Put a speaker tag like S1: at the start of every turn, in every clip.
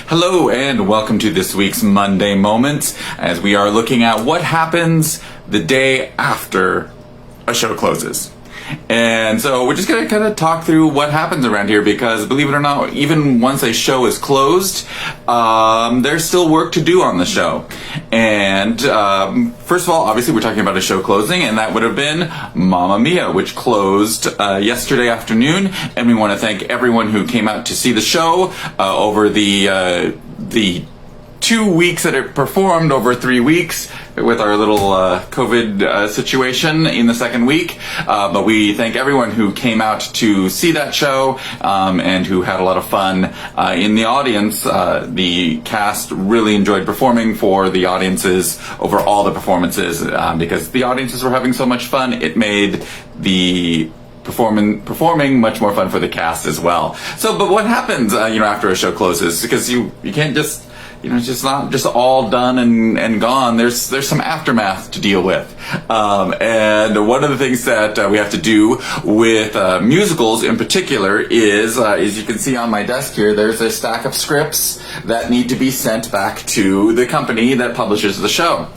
S1: Hello and welcome to this week's Monday Moments, as we are looking at what happens the day after a show closes. And so we're just going to kind of talk through what happens around here, because believe it or not, even once a show is closed, there's still work to do on the show. And first of all, obviously we're talking about a show closing, and that would have been Mamma Mia, which closed yesterday afternoon. And we want to thank everyone who came out to see the show over the 2 weeks that it performed, over 3 weeks with our little COVID situation in the second week. But we thank everyone who came out to see that show and who had a lot of fun in the audience. The cast really enjoyed performing for the audiences over all the performances because the audiences were having so much fun. It made the performing much more fun for the cast as well. So, but what happens, after a show closes? Because you can't just, it's just not just all done and gone. There's some aftermath to deal with. And one of the things that we have to do with musicals in particular is, as you can see on my desk here, there's a stack of scripts that need to be sent back to the company that publishes the show.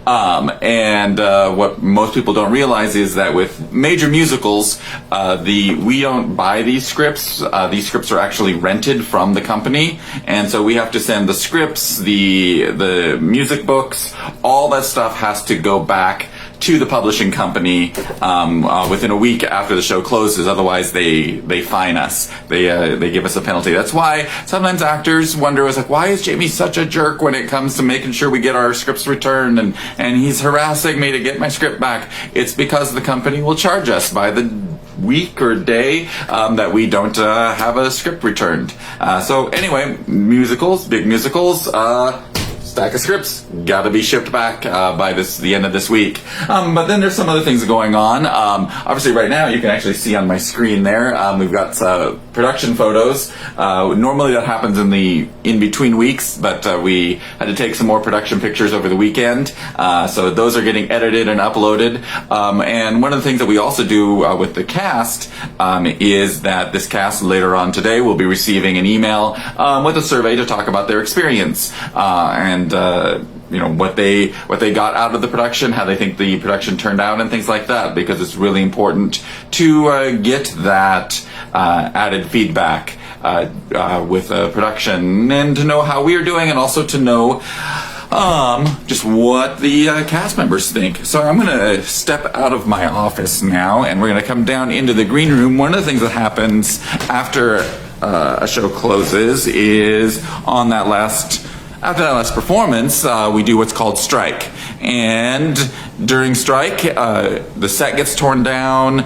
S1: And what most people don't realize is that with major musicals, we don't buy these scripts. These scripts are actually rented from the company, and so we have to send the scripts, the music books, all that stuff has to go back to the publishing company within a week after the show closes. Otherwise, they fine us. They give us a penalty. That's why sometimes actors wonder, why is Jamie such a jerk when it comes to making sure we get our scripts returned, and he's harassing me to get my script back. It's because the company will charge us by the week or day that we don't have a script returned. So anyway, big musicals, stack of scripts gotta be shipped back by the end of this week. But then there's some other things going on. Obviously right now you can actually see on my screen there, we've got production photos. Normally that happens in between weeks, but we had to take some more production pictures over the weekend. So those are getting edited and uploaded. And one of the things that we also do with the cast is that this cast later on today will be receiving an email with a survey to talk about their experience and what they got out of the production, how they think the production turned out, and things like that, because it's really important to get that added feedback with production, and to know how we are doing, and also to know just what the cast members think. So I'm going to step out of my office now, and we're going to come down into the green room. One of the things that happens after a show closes is after that last performance, we do what's called strike. And during strike, the set gets torn down,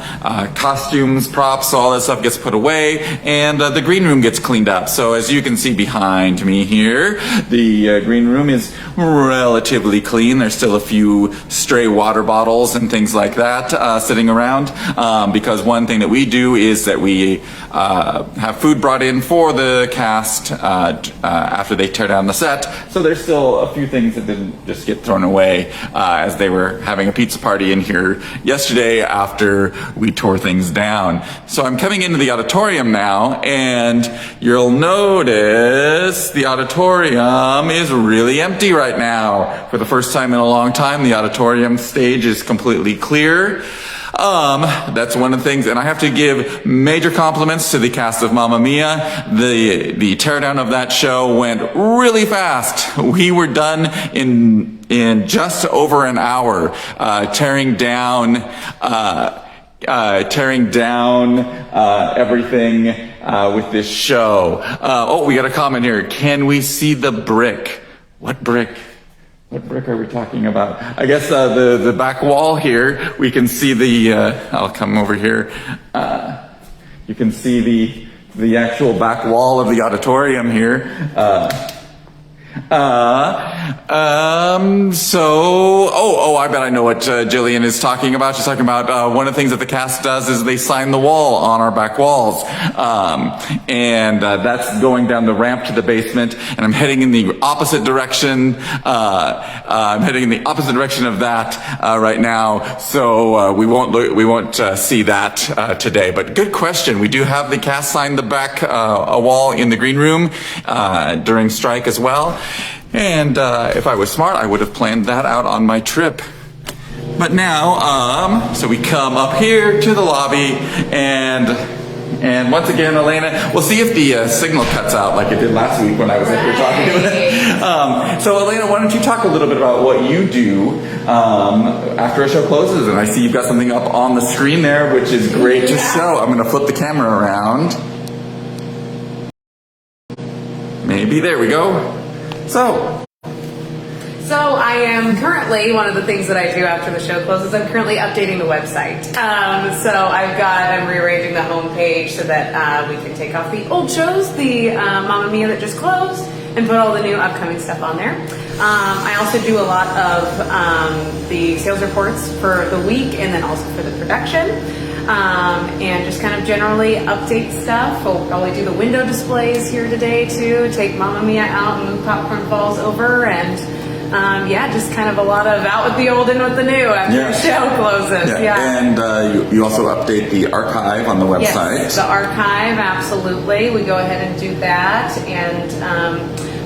S1: costumes, props, all that stuff gets put away, and the green room gets cleaned up. So as you can see behind me here, the green room is relatively clean. There's still a few stray water bottles and things like that sitting around, because one thing that we do is that we have food brought in for the cast after they tear down the set. So there's still a few things that didn't just get thrown away as they were having a pizza party in here yesterday after we tore things down. So I'm coming into the auditorium now, and you'll notice the auditorium is really empty right now. For the first time in a long time, the auditorium stage is completely clear. That's one of the things, and I have to give major compliments to the cast of Mamma Mia. The teardown of that show went really fast. We were done in just over an hour, tearing down everything with this show. We got a comment here. Can we see the brick? What brick? What brick are we talking about? I guess the back wall here, we can see I'll come over here. You can see the actual back wall of the auditorium here. I bet I know what Jillian is talking about. She's talking about one of the things that the cast does is they sign the wall on our back walls. And that's going down the ramp to the basement, and I'm heading in the opposite direction. I'm heading in the opposite direction of that right now, so we won't see that today. But good question. We do have the cast sign the back a wall in the green room during strike as well. And if I was smart, I would have planned that out on my trip. But now, so we come up here to the lobby, and once again, Elena, we'll see if the signal cuts out like it did last week when I was up here talking. So Elena, why don't you talk a little bit about what you do after a show closes? And I see you've got something up on the screen there, which is great to show. I'm going to flip the camera around. Maybe, there we go.
S2: So I am currently, one of the things that I do after the show closes, I'm currently updating the website. I'm rearranging the homepage so that we can take off the old shows, the Mamma Mia that just closed, and put all the new upcoming stuff on there. I also do a lot of the sales reports for the week and then also for the production. And just kind of generally update stuff. We'll probably do the window displays here today too, take Mamma Mia out and move Popcorn Falls over, and just kind of a lot of out with the old and with the new after the show closes.
S1: And you also update the archive on the website.
S2: Yes, the archive, absolutely. We go ahead and do that, and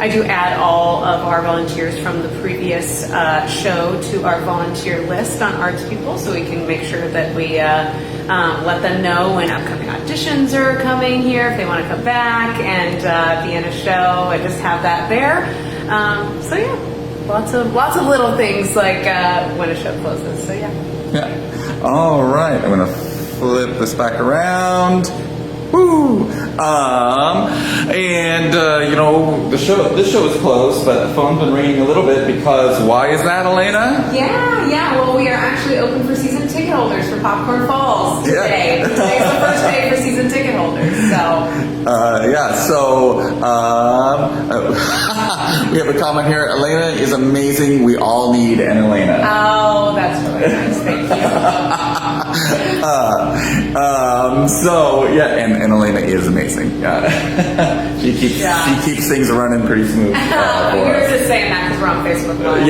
S2: I do add all of our volunteers from the previous show to our volunteer list on Arts People, so we can make sure that we let them know when upcoming auditions are coming here, if they want to come back and be in a show. I just have that there. Lots of little things like when a show closes. So
S1: yeah. All right, I'm gonna flip this back around. Woo! This show is closed, but the phone's been ringing a little bit because why is that, Elena?
S2: Yeah. Well, we are actually open for season ticket holders for Popcorn Falls today.
S1: Yeah.
S2: Today's the first day for season ticket holders.
S1: We have a comment here. Elena is amazing. We all need an Elena.
S2: Oh, that's really nice. Thank you.
S1: And Elena is amazing. She keeps things running pretty smooth.
S2: You're just saying that because we're on Facebook Live.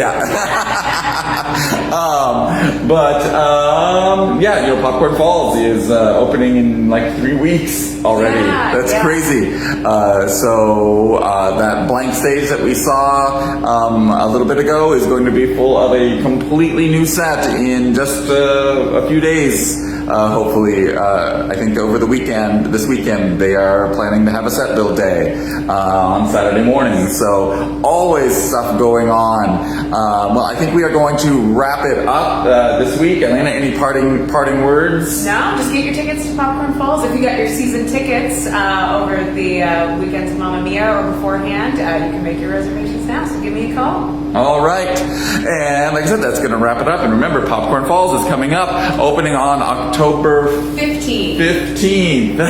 S1: Popcorn Falls is opening in like 3 weeks already. That's crazy. That blank stage that we saw a little bit ago is going to be full of a completely new set in just a few days. Hopefully, I think over this weekend, they are planning to have a set build day on Saturday morning. So always stuff going on. I think we are going to wrap it up this week. Elena, any parting words?
S2: No, just get your tickets to Popcorn Falls. If you got your season tickets over the weekends of Mamma Mia or beforehand, you can make your reservations now. So give me a call.
S1: All right. And like I said, that's going to wrap it up. And remember, Popcorn Falls is coming up, opening on October 15th.
S2: I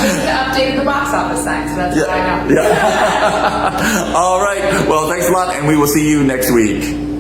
S2: just updated the box office sign, so that's why I know.
S1: All right. Well, thanks a lot, and we will see you next week.